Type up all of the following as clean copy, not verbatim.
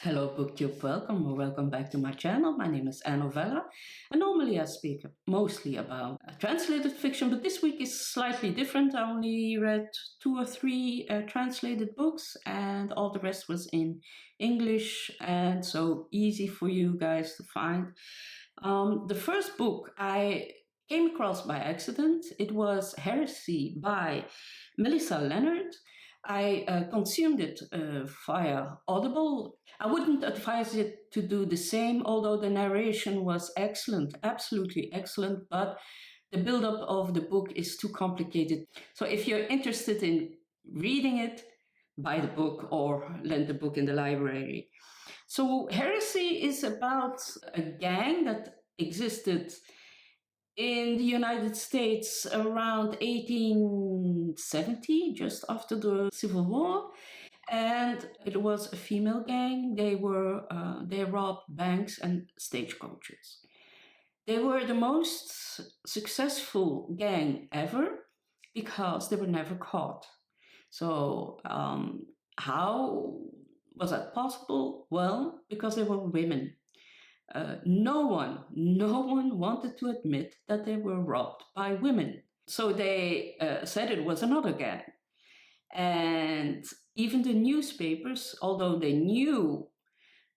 Hello BookTube, welcome or welcome back to my channel. My name is Anne Novella and normally I speak mostly about translated fiction, but this week is slightly different. I only read 2 or 3 translated books and all the rest was in English and so easy for you guys to find. The first book I came across by accident. It was Heresy by Melissa Lenhardt. I consumed it via Audible. I wouldn't advise it to do the same, although the narration was excellent, absolutely excellent, but the build-up of the book is too complicated. So if you're interested in reading it, buy the book or lend the book in the library. So Heresy is about a gang that existed in the United States around 1870, just after the Civil War, and it was a female gang. They robbed banks and stagecoaches. They were the most successful gang ever because they were never caught. So how was that possible? Well, because they were women. No one wanted to admit that they were robbed by women. So they said it was another gang. And even the newspapers, although they knew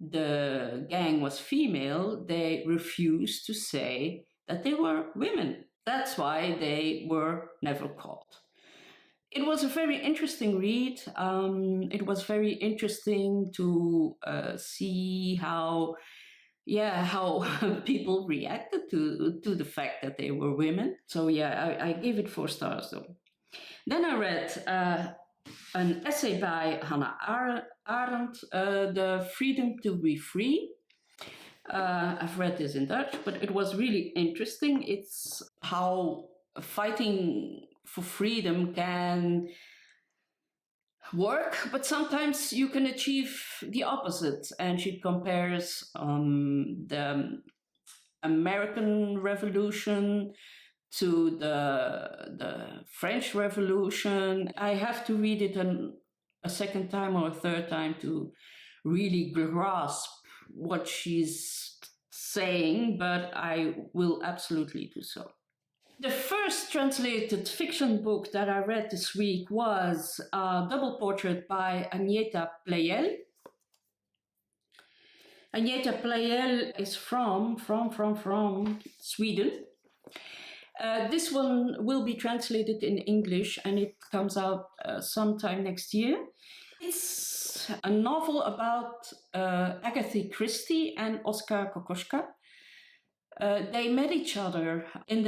the gang was female, they refused to say that they were women. That's why they were never caught. It was a very interesting read. It was very interesting to see how people reacted to the fact that they were women. So I gave it 4 stars though. Then I read an essay by Hannah Arendt, The Freedom to be Free. I've read this in Dutch, but it was really interesting. It's how fighting for freedom can work, but sometimes you can achieve the opposite. And she compares the American Revolution to the French Revolution. I have to read it a second time or a third time to really grasp what she's saying, but I will absolutely do so. The first translated fiction book that I read this week was Double Portrait by Agneta Pleijel. Agneta Pleijel is from Sweden. This one will be translated in English and it comes out sometime next year. It's a novel about Agatha Christie and Oskar Kokoschka. They met each other in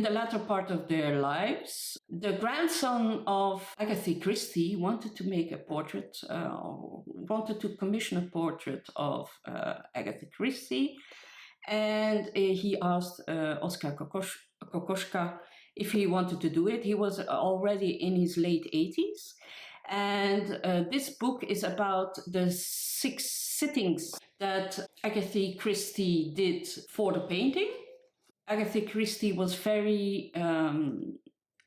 the latter part of their lives. The grandson of Agatha Christie wanted to make a portrait, wanted to commission a portrait of Agatha Christie, and he asked Oskar Kokoschka if he wanted to do it. He was already in his late 80s, and this book is about the 6 sittings that Agatha Christie did for the painting. Agatha Christie was very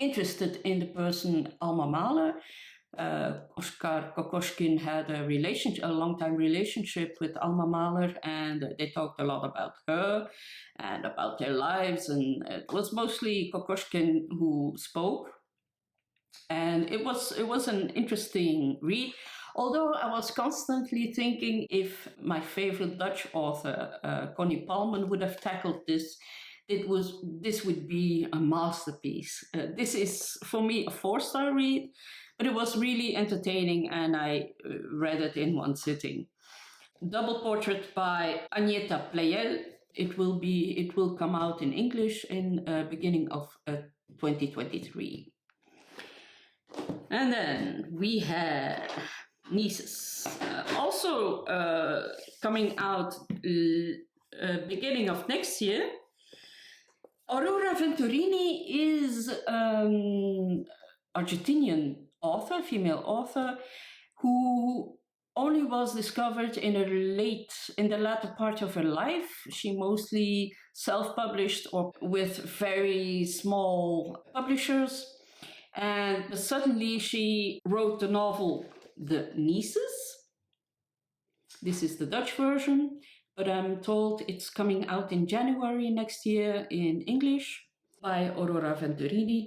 interested in the person Alma Mahler. Oskar Kokoschkin had a long-time relationship with Alma Mahler, and they talked a lot about her and about their lives, and it was mostly Kokoschkin who spoke. And it was an interesting read. Although I was constantly thinking if my favorite Dutch author, Connie Palmen, would have tackled this, this would be a masterpiece. This is, for me, a 4-star read, but it was really entertaining and I read it in one sitting. Double Portrait by Agneta Pleijel. It will come out in English in beginning of 2023. And then we had Nieces, also coming out beginning of next year. Aurora Venturini is Argentinian author, female author, who only was discovered in the latter part of her life. She mostly self-published or with very small publishers. And suddenly she wrote the novel The Nieces. This is the Dutch version, but I'm told it's coming out in January next year in English by Aurora Venturini.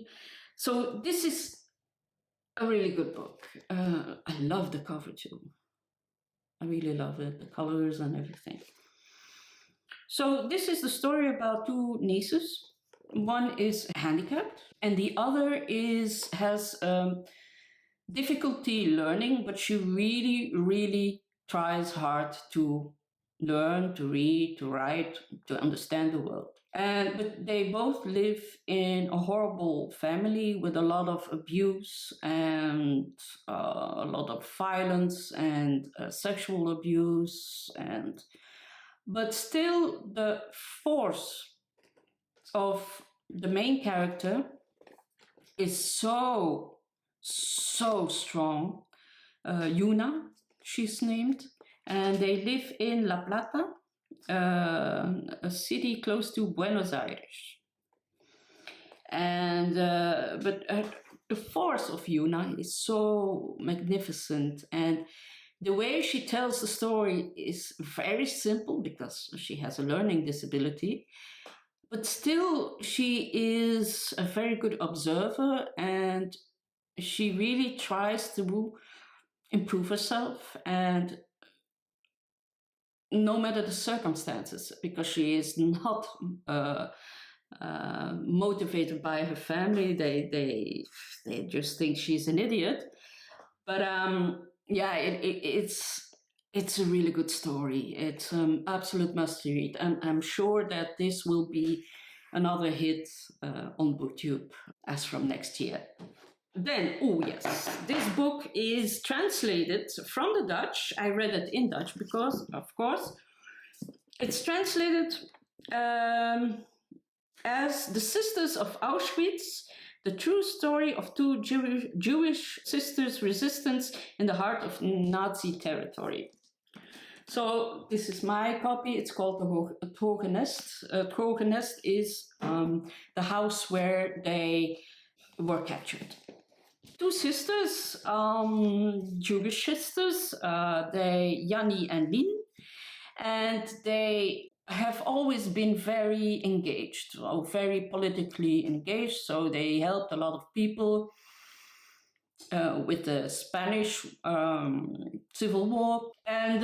So this is a really good book. I love the cover too. I really love it, the colors and everything. So this is the story about two nieces. One is handicapped and the other has difficulty learning, but she really, really tries hard to learn, to read, to write, to understand the world. But they both live in a horrible family with a lot of abuse and a lot of violence and sexual abuse. But still, the force of the main character is so strong. Yuna, she's named, and they live in La Plata, a city close to Buenos Aires. And but the force of Yuna is so magnificent, and the way she tells the story is very simple because she has a learning disability, but still she is a very good observer, and she really tries to improve herself, and no matter the circumstances, because she is not motivated by her family. They just think she's an idiot. But yeah, it's a really good story. It's absolute must read. I'm sure that this will be another hit on BookTube as from next year. Then, oh yes, this book is translated from the Dutch. I read it in Dutch because, of course, it's translated as The Sisters of Auschwitz, the true story of two Jewish sisters' resistance in the heart of Nazi territory. So this is my copy. It's called the Tokenist. Tokenist is the house where they were captured. Two sisters, Jewish sisters, Jannie and Lien, and they have always been very engaged, very politically engaged. So they helped a lot of people with the Spanish Civil War. And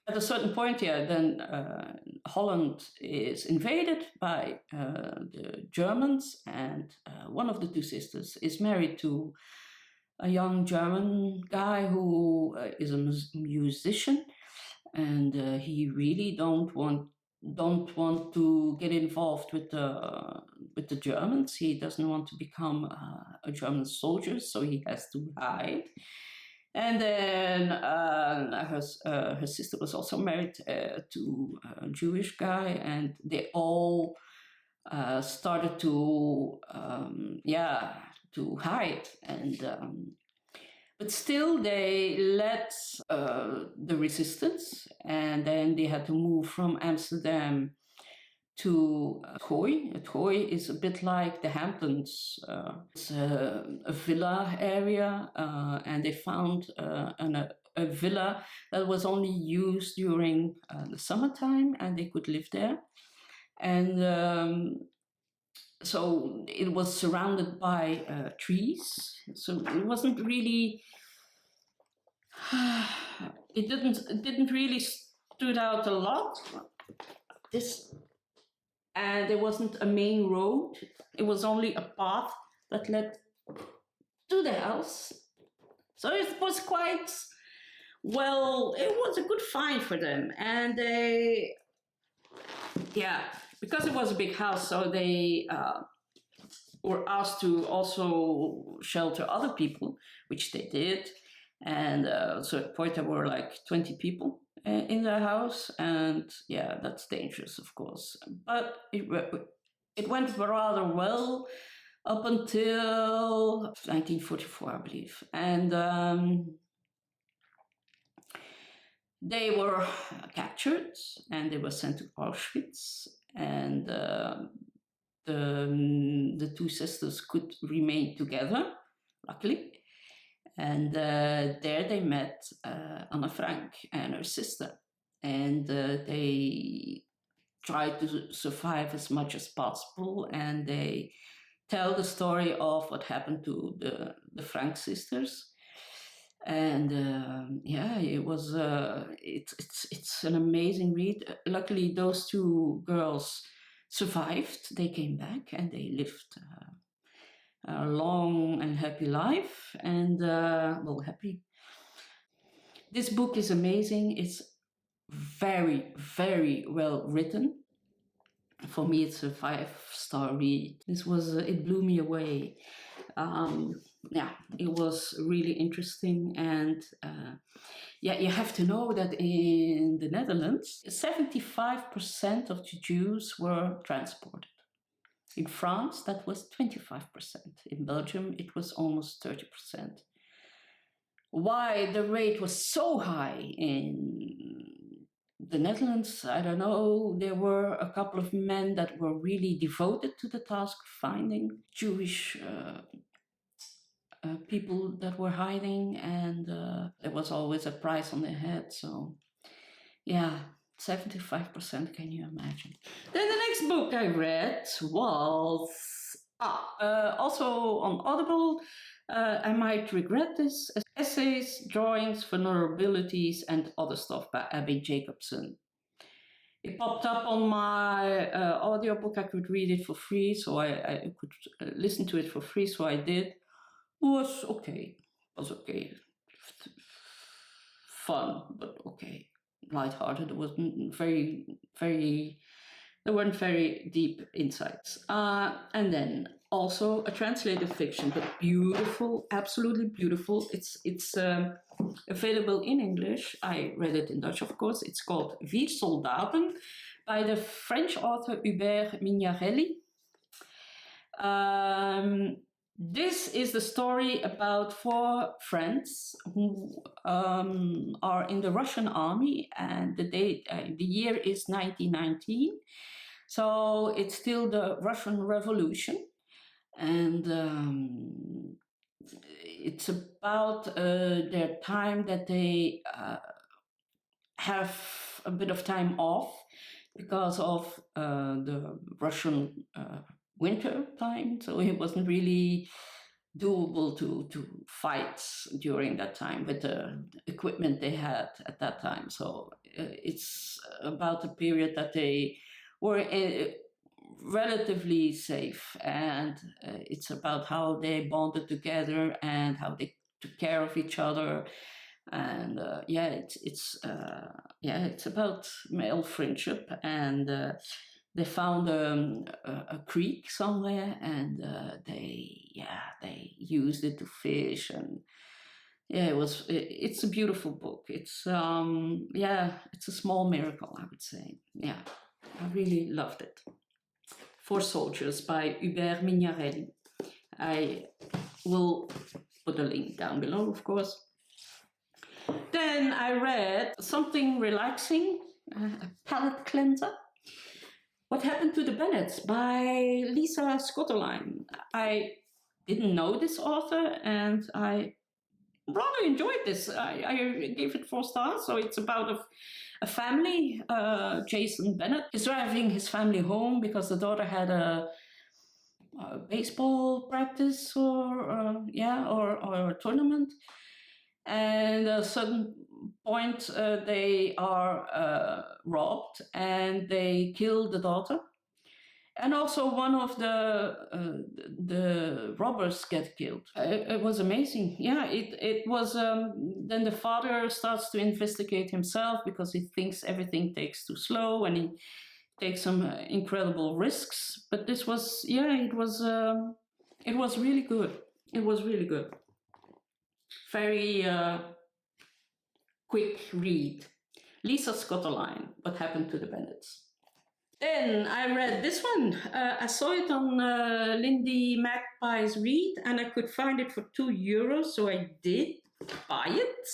at a certain point, then Holland is invaded by the Germans, and one of the two sisters is married to a young German guy who is a musician, and he really don't want to get involved with the Germans. He doesn't want to become a German soldier, so he has to hide. And then her sister was also married to a Jewish guy, and they all started to hide. And but still, they led the resistance, and then they had to move from Amsterdam to Gooi. Gooi is a bit like the Hamptons. It's a villa area, and they found a villa that was only used during the summertime, and they could live there. And so it was surrounded by trees. So it wasn't really. It didn't really stood out a lot. And there wasn't a main road. It was only a path that led to the house. So it was quite, well, it was a good find for them. And because it was a big house, so they were asked to also shelter other people, which they did. And so at point there were like 20 people in the house, and yeah, that's dangerous, of course. But it went rather well up until 1944, I believe. And they were captured and they were sent to Auschwitz. And the two sisters could remain together, luckily. And there they met Anne Frank and her sister. And they tried to survive as much as possible. And they tell the story of what happened to the Frank sisters. And it was it's an amazing read. Luckily, those two girls survived. They came back and they lived a long and happy life. And happy. This book is amazing. It's very, very well written. For me, it's a 5-star read. This was it blew me away. It was really interesting. And you have to know that in the Netherlands, 75% of the Jews were transported. In France, that was 25%. In Belgium, it was almost 30%. Why the rate was so high in the Netherlands, I don't know. There were a couple of men that were really devoted to the task of finding Jewish people that were hiding, and there was always a price on their head. So, 75%, can you imagine? Then the next book I read was also on Audible. I might regret this. Essays, Drawings, Vulnerabilities and Other Stuff by Abbi Jacobsen. It popped up on my audiobook. I could read it for free, so I could listen to it for free, so I did. Was okay. Fun, but okay. Lighthearted. It wasn't very, very... There weren't very deep insights. And then also a translated fiction, but beautiful, absolutely beautiful. It's available in English. I read it in Dutch, of course. It's called Vier Soldaten by the French author Hubert Mignarelli. This is the story about 4 friends who are in the Russian army, and the year is 1919. So it's still the Russian Revolution, and it's about their time that they have a bit of time off because of the Russian winter time. So it wasn't really doable to fight during that time with the equipment they had at that time. So it's about the period that they were relatively safe, and it's about how they bonded together and how they took care of each other. And it's about male friendship. And they found a creek somewhere, and they used it to fish. And it's a beautiful book. It's it's a small miracle, I would say. I really loved it. 4 Soldiers by Hubert Mignarelli. I will put a link down below, of course. Then I read something relaxing, a palate cleanser. What Happened to the Bennetts by Lisa Scottoline. I didn't know this author, and I rather enjoyed this. I gave it 4 stars. So it's about a family. Jason Bennett is driving his family home because the daughter had a baseball practice or a tournament. And at a certain point, they are robbed, and they kill the daughter. And also one of the robbers get killed. It was amazing. It was. Then the father starts to investigate himself because he thinks everything takes too slow, and he takes some incredible risks. But this was, it was really good. It was really good. Very quick read. Lisa Scottoline, What Happened to the Bennetts. Then I read this one. I saw it on Lindy Magpie's Read, and I could find it for €2, so I did buy it.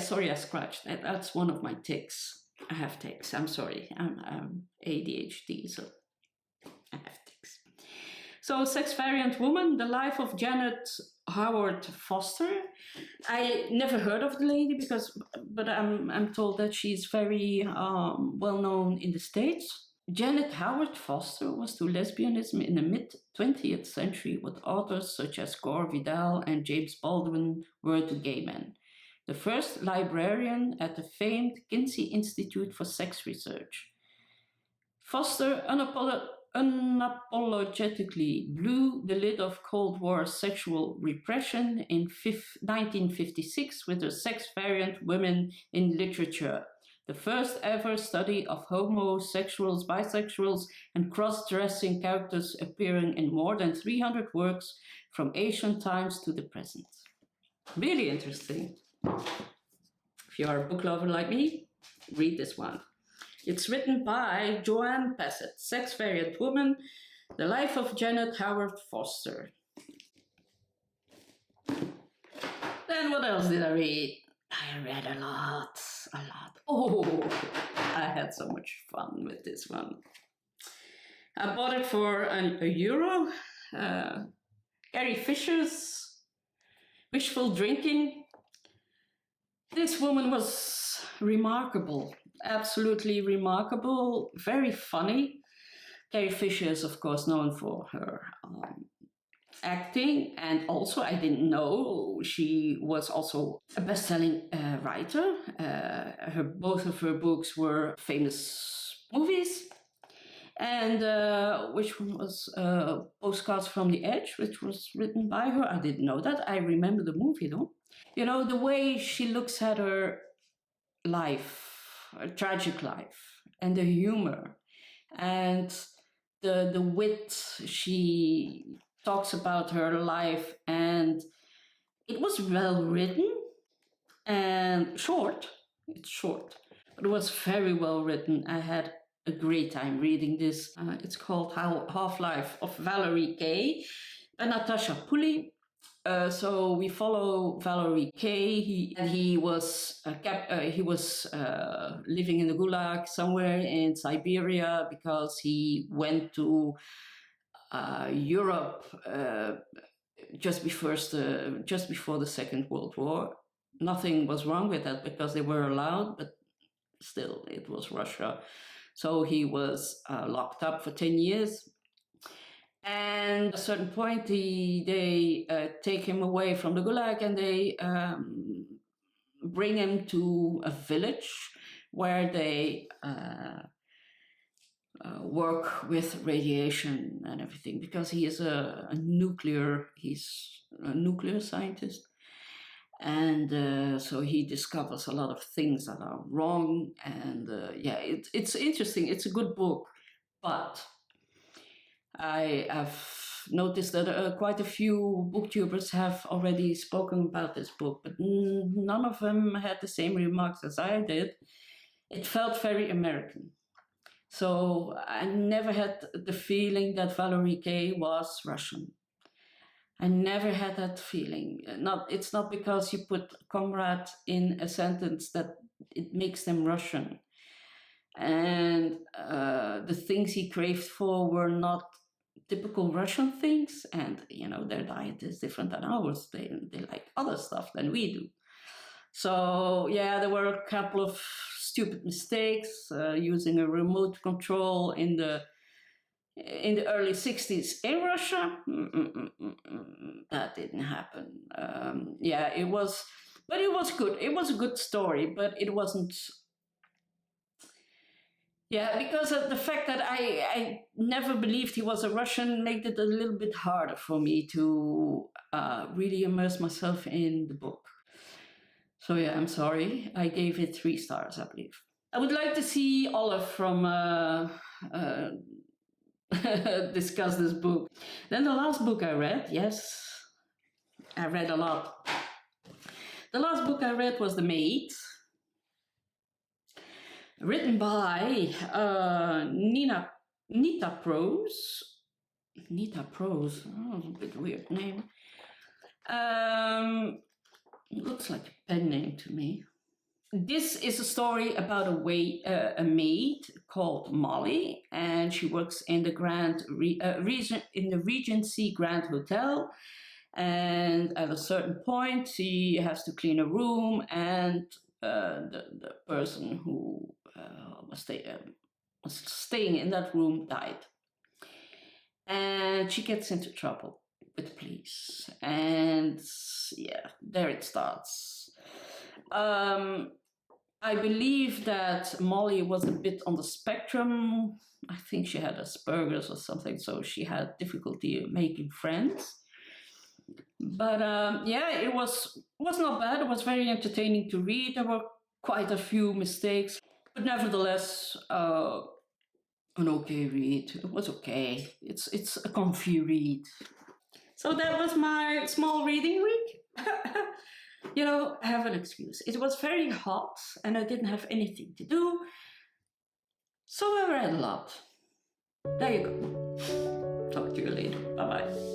Sorry, I scratched. That's one of my tics. I have tics. I'm sorry. I'm ADHD, so I have tics. So, Sex Variant Woman, The Life of Janet Howard Foster. I never heard of the lady but I'm told that she's very well known in the States. Janet Howard Foster was to lesbianism in the mid-20th century what authors such as Gore Vidal and James Baldwin were to gay men. The first librarian at the famed Kinsey Institute for Sex Research. Foster unapologetically blew the lid of Cold War sexual repression in 1956 with her sex variant Women in Literature, the first ever study of homosexuals, bisexuals, and cross-dressing characters appearing in more than 300 works from ancient times to the present. Really interesting. If you are a book lover like me, read this one. It's written by Joanne Passet, Sex Variant Woman, The Life of Janet Howard Foster. Then what else did I read? I read a lot. Oh, I had so much fun with this one. I bought it for €1. Carrie Fisher's Wishful Drinking. This woman was remarkable. Absolutely remarkable, very funny. Carrie Fisher is, of course, known for her acting, and also I didn't know she was also a best-selling writer. Both of her books were famous movies, and which one was Postcards from the Edge, which was written by her. I didn't know that. I remember the movie though. You know, the way she looks at her life, a tragic life, and the humor and the wit she talks about her life, and it was well written and short. It's short, but it was very well written. I had a great time reading this. It's called Half-Life of Valerie K. by Natasha Pulley. So we follow Valery K. He was living in the Gulag somewhere in Siberia because he went to Europe just before the Second World War. Nothing was wrong with that because they were allowed, but still it was Russia. So he was locked up for 10 years. And at a certain point, they take him away from the Gulag and they bring him to a village where they work with radiation and everything, because he is a nuclear scientist. And so he discovers a lot of things that are wrong. And it's interesting. It's a good book, but I have noticed that quite a few booktubers have already spoken about this book, but none of them had the same remarks as I did. It felt very American. So I never had the feeling that Valery K. was Russian. I never had that feeling. It's not because you put comrade in a sentence that it makes them Russian. And the things he craved for were not typical Russian things, and their diet is different than ours. They like other stuff than we do. So there were a couple of stupid mistakes, using a remote control in the early 60s in Russia. That didn't happen. It was good. It was a good story, but it wasn't. Yeah, because of the fact that I never believed he was a Russian made it a little bit harder for me to really immerse myself in the book. So I'm sorry. I gave it 3 stars, I believe. I would like to see Olive from discuss this book. Then the last book I read, yes, I read a lot. The last book I read was The Maid, written by Nita Prose. Nita Prose, a bit weird name. Looks like a pen name to me. This is a story about a maid called Molly, and she works in the Regency Grand Hotel. And at a certain point, she has to clean a room, and the person who was staying in that room died. And she gets into trouble with the police. And yeah, there it starts. I believe that Molly was a bit on the spectrum. I think she had Asperger's or something, so she had difficulty making friends. But yeah, it was not bad. It was very entertaining to read. There were quite a few mistakes, but nevertheless, an okay read. It was okay. It's a comfy read. So that was my small reading week. You know, I have an excuse. It was very hot and I didn't have anything to do. So I read a lot. There you go. Talk to you later. Bye-bye.